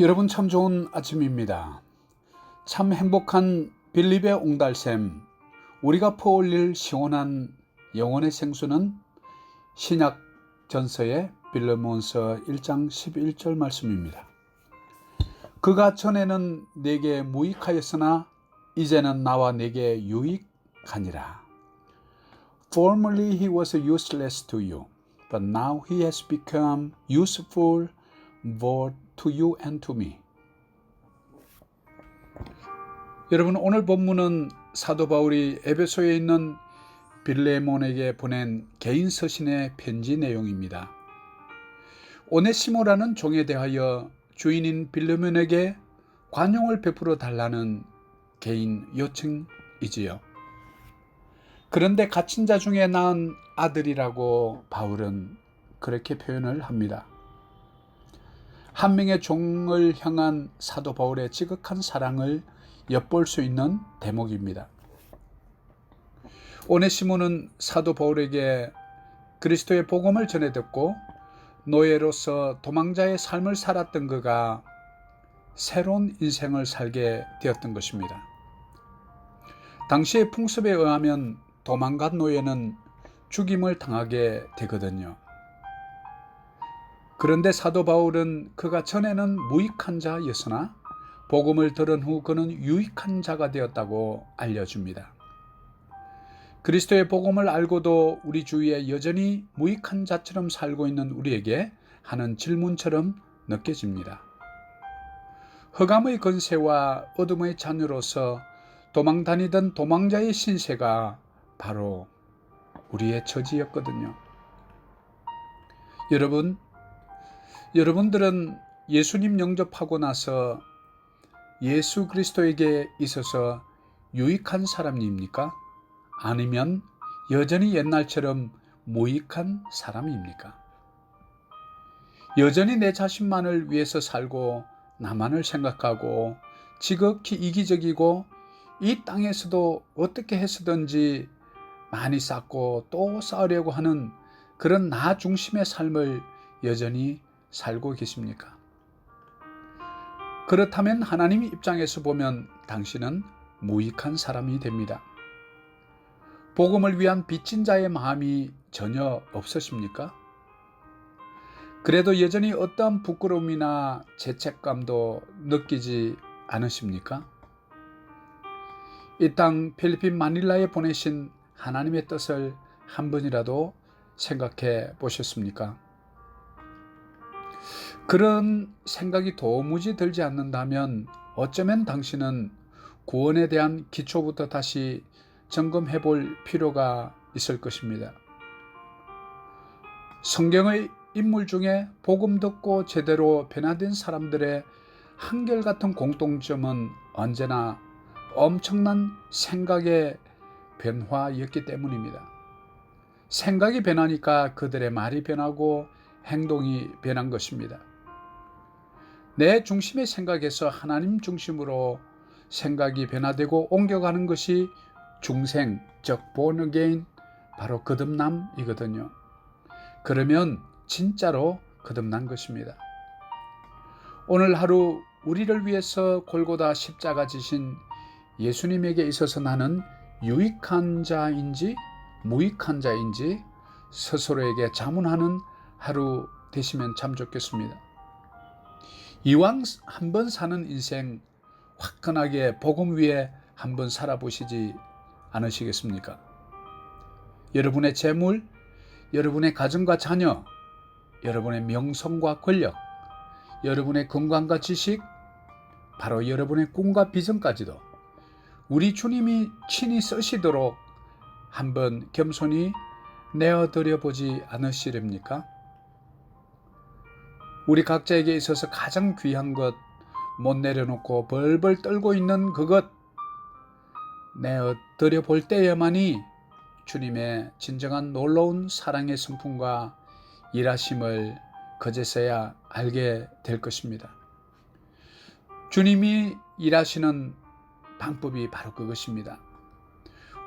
여러분 참 좋은 아침입니다. 참 행복한 빌립의 옹달샘, 우리가 퍼올릴 시원한 영혼의 생수는 신약 전서의 빌레몬서 1장 11절 말씀입니다. 그가 전에는 내게 무익하였으나 이제는 나와 내게 유익하니라. Formerly he was useless to you, but now he has become useful both to you and to me. 여러분, 오늘 본문은 사도 바울이 에베소에 있는 빌레몬에게 보낸 개인 서신의 편지 내용입니다. 오네시모라는 종에 대하여 주인인 빌레몬에게 관용을 베풀어 달라는 개인 요청이지요. 그런데 갇힌 자 중에 낳은 아들이라고 바울은 그렇게 표현을 합니다. 한 명의 종을 향한 사도 바울의 지극한 사랑을 엿볼 수 있는 대목입니다. 오네시모는 사도 바울에게 그리스도의 복음을 전해 듣고 노예로서 도망자의 삶을 살았던 그가 새로운 인생을 살게 되었던 것입니다. 당시의 풍습에 의하면 도망간 노예는 죽임을 당하게 되거든요. 그런데 사도 바울은 그가 전에는 무익한 자였으나 복음을 들은 후 그는 유익한 자가 되었다고 알려줍니다. 그리스도의 복음을 알고도 우리 주위에 여전히 무익한 자처럼 살고 있는 우리에게 하는 질문처럼 느껴집니다. 흑암의 권세와 어둠의 자녀로서 도망다니던 도망자의 신세가 바로 우리의 처지였거든요. 여러분들은 예수님 영접하고 나서 예수 그리스도에게 있어서 유익한 사람입니까? 아니면 여전히 옛날처럼 무익한 사람입니까? 여전히 내 자신만을 위해서 살고 나만을 생각하고 지극히 이기적이고 이 땅에서도 어떻게 해서든지 많이 쌓고 또 쌓으려고 하는 그런 나 중심의 삶을 여전히 살고 계십니까? 그렇다면 하나님 입장에서 보면 당신은 무익한 사람이 됩니다. 복음을 위한 빚진 자의 마음이 전혀 없으십니까? 그래도 여전히 어떠한 부끄러움이나 죄책감도 느끼지 않으십니까? 이 땅 필리핀 마닐라에 보내신 하나님의 뜻을 한 번이라도 생각해 보셨습니까? 그런 생각이 도무지 들지 않는다면 어쩌면 당신은 구원에 대한 기초부터 다시 점검해 볼 필요가 있을 것입니다. 성경의 인물 중에 복음 듣고 제대로 변화된 사람들의 한결같은 공통점은 언제나 엄청난 생각의 변화였기 때문입니다. 생각이 변하니까 그들의 말이 변하고 행동이 변한 것입니다. 내 중심의 생각에서 하나님 중심으로 생각이 변화되고 옮겨가는 것이 중생, 즉 born again, 바로 거듭남이거든요. 그러면 진짜로 거듭난 것입니다. 오늘 하루 우리를 위해서 골고다 십자가 지신 예수님에게 있어서 나는 유익한 자인지 무익한 자인지 스스로에게 자문하는 하루 되시면 참 좋겠습니다. 이왕 한번 사는 인생 화끈하게 복음 위에 한번 살아보시지 않으시겠습니까? 여러분의 재물, 여러분의 가정과 자녀, 여러분의 명성과 권력, 여러분의 건강과 지식, 바로 여러분의 꿈과 비전까지도 우리 주님이 친히 쓰시도록 한번 겸손히 내어드려 보지 않으시렵니까? 우리 각자에게 있어서 가장 귀한 것, 못 내려놓고 벌벌 떨고 있는 그것 내어드려 볼 때에만이 주님의 진정한 놀라운 사랑의 성품과 일하심을 그제서야 알게 될 것입니다. 주님이 일하시는 방법이 바로 그것입니다.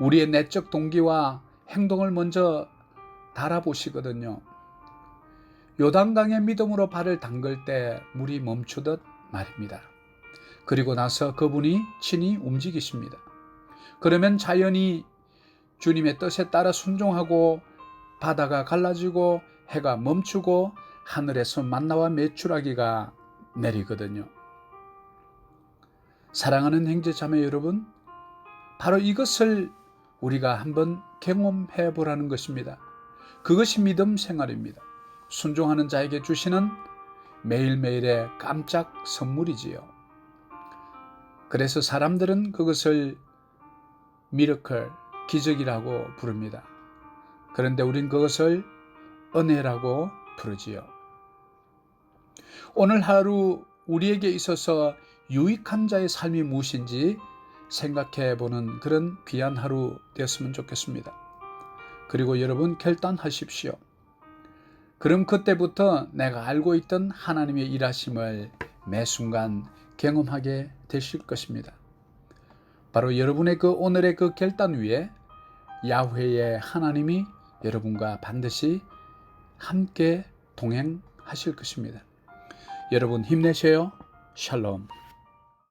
우리의 내적 동기와 행동을 먼저 달아보시거든요. 요단강의 믿음으로 발을 담글 때 물이 멈추듯 말입니다. 그리고 나서 그분이 친히 움직이십니다. 그러면 자연이 주님의 뜻에 따라 순종하고 바다가 갈라지고 해가 멈추고 하늘에서 만나와 메추라기가 내리거든요. 사랑하는 형제자매 여러분, 바로 이것을 우리가 한번 경험해 보라는 것입니다. 그것이 믿음 생활입니다. 순종하는 자에게 주시는 매일매일의 깜짝 선물이지요. 그래서 사람들은 그것을 미러클, 기적이라고 부릅니다. 그런데 우린 그것을 은혜라고 부르지요. 오늘 하루 우리에게 있어서 유익한 자의 삶이 무엇인지 생각해 보는 그런 귀한 하루 되었으면 좋겠습니다. 그리고 여러분 결단하십시오. 그럼 그때부터 내가 알고 있던 하나님의 일하심을 매 순간 경험하게 되실 것입니다. 바로 여러분의 그 오늘의 그 결단 위에 야훼의 하나님이 여러분과 반드시 함께 동행하실 것입니다. 여러분 힘내세요. 샬롬.